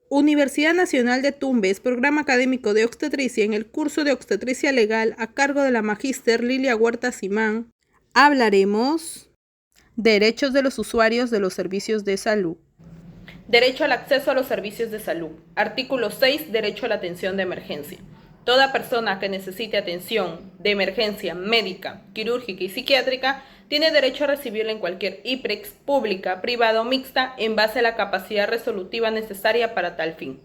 Universidad Nacional de Tumbes, programa académico de obstetricia en el curso de obstetricia legal a cargo de la magíster Lilia Huerta Simán. Hablaremos derechos de los usuarios de los servicios de salud. Derecho al acceso a los servicios de salud. Artículo 6. Derecho a la atención de emergencia. Toda persona que necesite atención de emergencia médica, quirúrgica y psiquiátrica tiene derecho a recibirla en cualquier IPREX, pública, privada o mixta, en base a la capacidad resolutiva necesaria para tal fin.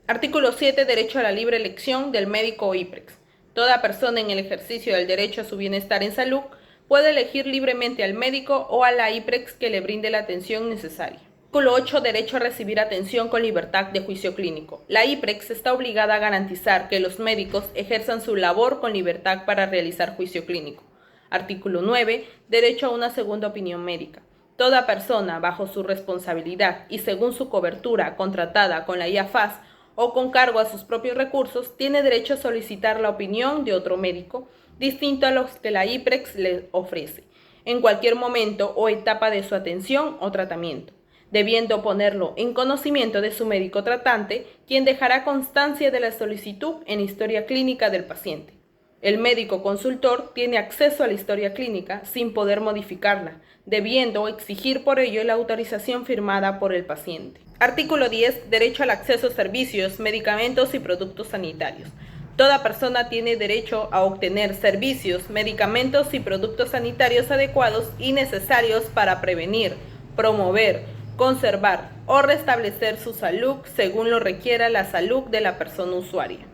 Artículo 7. Derecho a la libre elección del médico o IPREX. Toda persona en el ejercicio del derecho a su bienestar en salud puede elegir libremente al médico o a la IPREX que le brinde la atención necesaria. Artículo 8. Derecho a recibir atención con libertad de juicio clínico. La IPREX está obligada a garantizar que los médicos ejerzan su labor con libertad para realizar juicio clínico. Artículo 9. Derecho a una segunda opinión médica. Toda persona, bajo su responsabilidad y según su cobertura contratada con la IAFAS o con cargo a sus propios recursos, tiene derecho a solicitar la opinión de otro médico, distinto a los que la IPREX le ofrece, en cualquier momento o etapa de su atención o tratamiento, debiendo ponerlo en conocimiento de su médico tratante, quien dejará constancia de la solicitud en la historia clínica del paciente. El médico consultor tiene acceso a la historia clínica sin poder modificarla, debiendo exigir por ello la autorización firmada por el paciente. Artículo 10. Derecho al acceso a servicios, medicamentos y productos sanitarios. Toda persona tiene derecho a obtener servicios, medicamentos y productos sanitarios adecuados y necesarios para prevenir, promover, conservar o restablecer su salud según lo requiera la salud de la persona usuaria.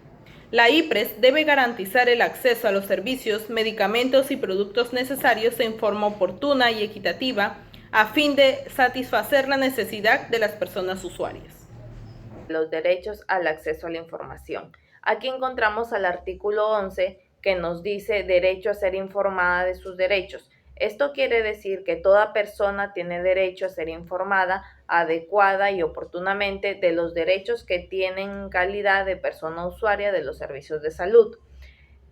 La IPRES debe garantizar el acceso a los servicios, medicamentos y productos necesarios en forma oportuna y equitativa a fin de satisfacer la necesidad de las personas usuarias. Los derechos al acceso a la información. Aquí encontramos al artículo 11 que nos dice derecho a ser informada de sus derechos. Esto quiere decir que toda persona tiene derecho a ser informada adecuada y oportunamente de los derechos que tienen en calidad de persona usuaria de los servicios de salud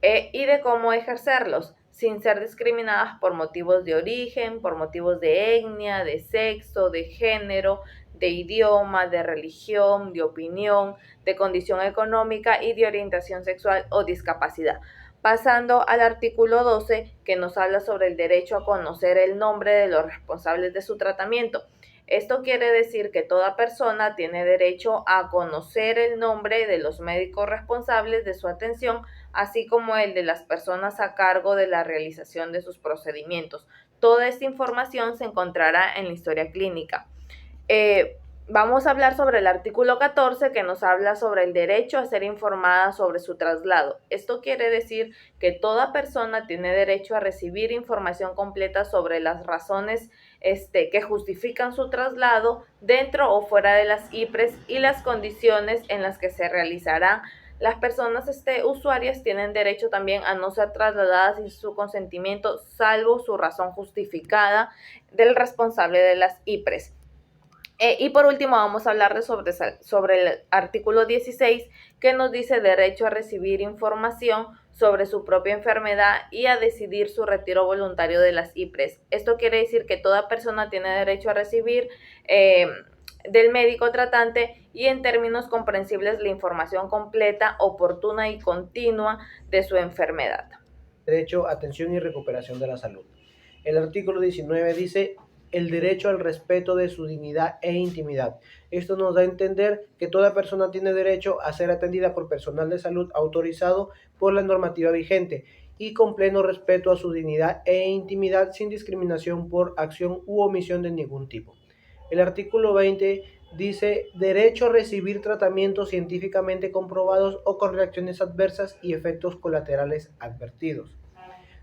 y de cómo ejercerlos sin ser discriminadas por motivos de origen, por motivos de etnia, de sexo, de género, de idioma, de religión, de opinión, de condición económica y de orientación sexual o discapacidad. Pasando al artículo 12, que nos habla sobre el derecho a conocer el nombre de los responsables de su tratamiento. Esto quiere decir que toda persona tiene derecho a conocer el nombre de los médicos responsables de su atención, así como el de las personas a cargo de la realización de sus procedimientos. Toda esta información se encontrará en la historia clínica. Vamos a hablar sobre el artículo 14 que nos habla sobre el derecho a ser informada sobre su traslado. Esto quiere decir que toda persona tiene derecho a recibir información completa sobre las razones que justifican su traslado dentro o fuera de las IPRES y las condiciones en las que se realizarán. Las personas usuarias tienen derecho también a no ser trasladadas sin su consentimiento, salvo su razón justificada del responsable de las IPRES. Y por último vamos a hablar sobre el artículo 16 que nos dice derecho a recibir información sobre su propia enfermedad y a decidir su retiro voluntario de las IPRES. Esto quiere decir que toda persona tiene derecho a recibir del médico tratante y en términos comprensibles la información completa, oportuna y continua de su enfermedad. Derecho a atención y recuperación de la salud. El artículo 19 dice el derecho al respeto de su dignidad e intimidad. Esto nos da a entender que toda persona tiene derecho a ser atendida por personal de salud autorizado por la normativa vigente y con pleno respeto a su dignidad e intimidad sin discriminación por acción u omisión de ningún tipo. El artículo 20 dice derecho a recibir tratamientos científicamente comprobados o con reacciones adversas y efectos colaterales advertidos.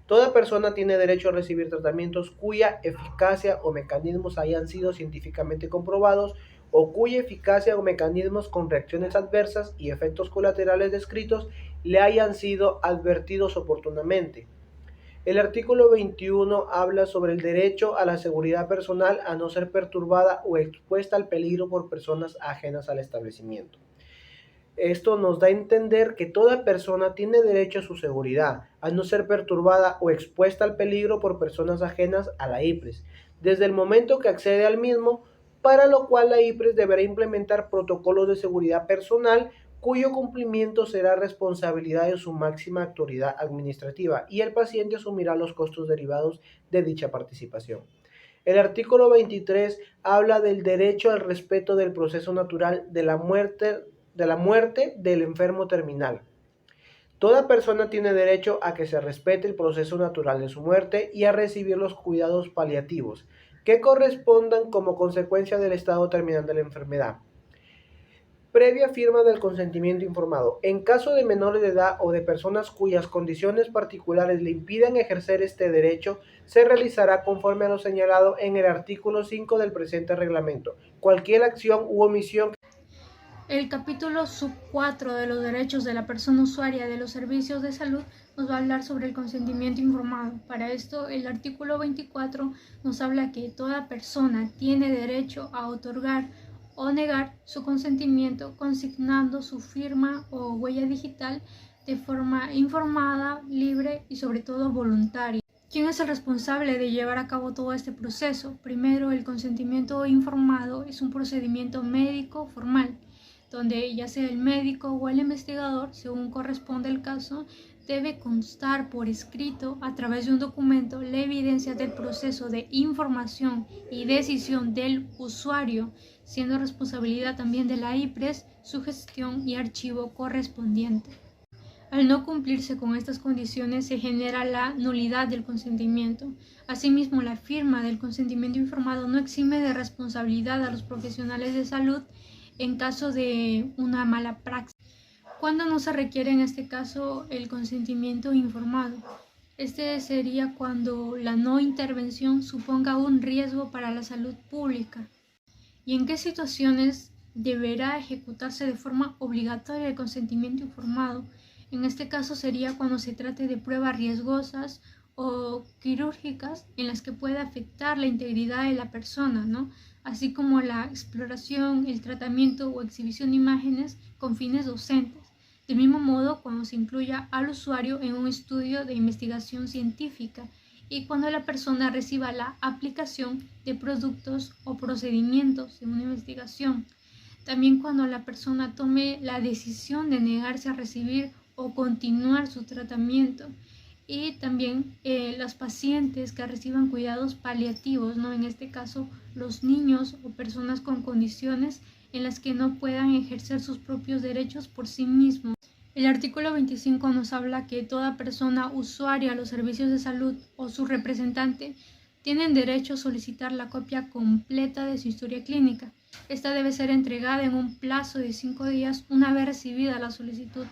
Toda persona tiene derecho a recibir tratamientos cuya eficacia o mecanismos hayan sido científicamente comprobados o cuya eficacia o mecanismos con reacciones adversas y efectos colaterales descritos le hayan sido advertidos oportunamente. El artículo 21 habla sobre el derecho a la seguridad personal a no ser perturbada o expuesta al peligro por personas ajenas al establecimiento. Esto nos da a entender que toda persona tiene derecho a su seguridad, a no ser perturbada o expuesta al peligro por personas ajenas a la IPRES, desde el momento que accede al mismo para lo cual la IPRES deberá implementar protocolos de seguridad personal cuyo cumplimiento será responsabilidad de su máxima autoridad administrativa y el paciente asumirá los costos derivados de dicha participación. El artículo 23 habla del derecho al respeto del proceso natural de la muerte del enfermo terminal. Toda persona tiene derecho a que se respete el proceso natural de su muerte y a recibir los cuidados paliativos que correspondan como consecuencia del estado terminal de la enfermedad. Previa firma del consentimiento informado. En caso de menores de edad o de personas cuyas condiciones particulares le impidan ejercer este derecho, se realizará conforme a lo señalado en el artículo 5 del presente reglamento. Cualquier acción u omisión. El capítulo sub 4 de los derechos de la persona usuaria de los servicios de salud nos va a hablar sobre el consentimiento informado. Para esto, el artículo 24 nos habla que toda persona tiene derecho a otorgar o negar su consentimiento consignando su firma o huella digital de forma informada, libre y sobre todo voluntaria. ¿Quién es el responsable de llevar a cabo todo este proceso? Primero, el consentimiento informado es un procedimiento médico formal, donde ya sea el médico o el investigador, según corresponde el caso, debe constar por escrito a través de un documento la evidencia del proceso de información y decisión del usuario, siendo responsabilidad también de la IPRES su gestión y archivo correspondiente. Al no cumplirse con estas condiciones se genera la nulidad del consentimiento. Asimismo, la firma del consentimiento informado no exime de responsabilidad a los profesionales de salud en caso de una mala praxis. ¿Cuándo no se requiere en este caso el consentimiento informado? Este sería cuando la no intervención suponga un riesgo para la salud pública. ¿Y en qué situaciones deberá ejecutarse de forma obligatoria el consentimiento informado? En este caso sería cuando se trate de pruebas riesgosas o quirúrgicas en las que pueda afectar la integridad de la persona, ¿no? Así como la exploración, el tratamiento o exhibición de imágenes con fines docentes. Del mismo modo, cuando se incluya al usuario en un estudio de investigación científica y cuando la persona reciba la aplicación de productos o procedimientos en una investigación. También cuando la persona tome la decisión de negarse a recibir o continuar su tratamiento. Y también los pacientes que reciban cuidados paliativos, ¿no? En este caso, los niños o personas con condiciones en las que no puedan ejercer sus propios derechos por sí mismos. El artículo 25 nos habla que toda persona usuaria de los servicios de salud o su representante tienen derecho a solicitar la copia completa de su historia clínica. Esta debe ser entregada en un plazo de 5 días una vez recibida la solicitud.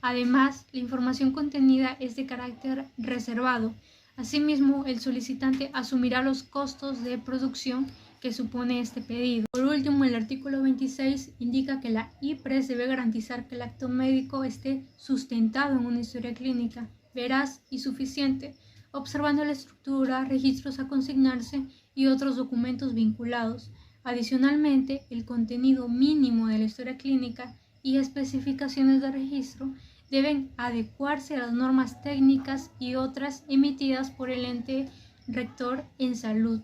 Además, la información contenida es de carácter reservado. Asimismo, el solicitante asumirá los costos de producción que supone este pedido. Por último, el artículo 26 indica que la IPRES debe garantizar que el acto médico esté sustentado en una historia clínica veraz y suficiente, observando la estructura, registros a consignarse y otros documentos vinculados. Adicionalmente, el contenido mínimo de la historia clínica y especificaciones de registro deben adecuarse a las normas técnicas y otras emitidas por el ente rector en salud.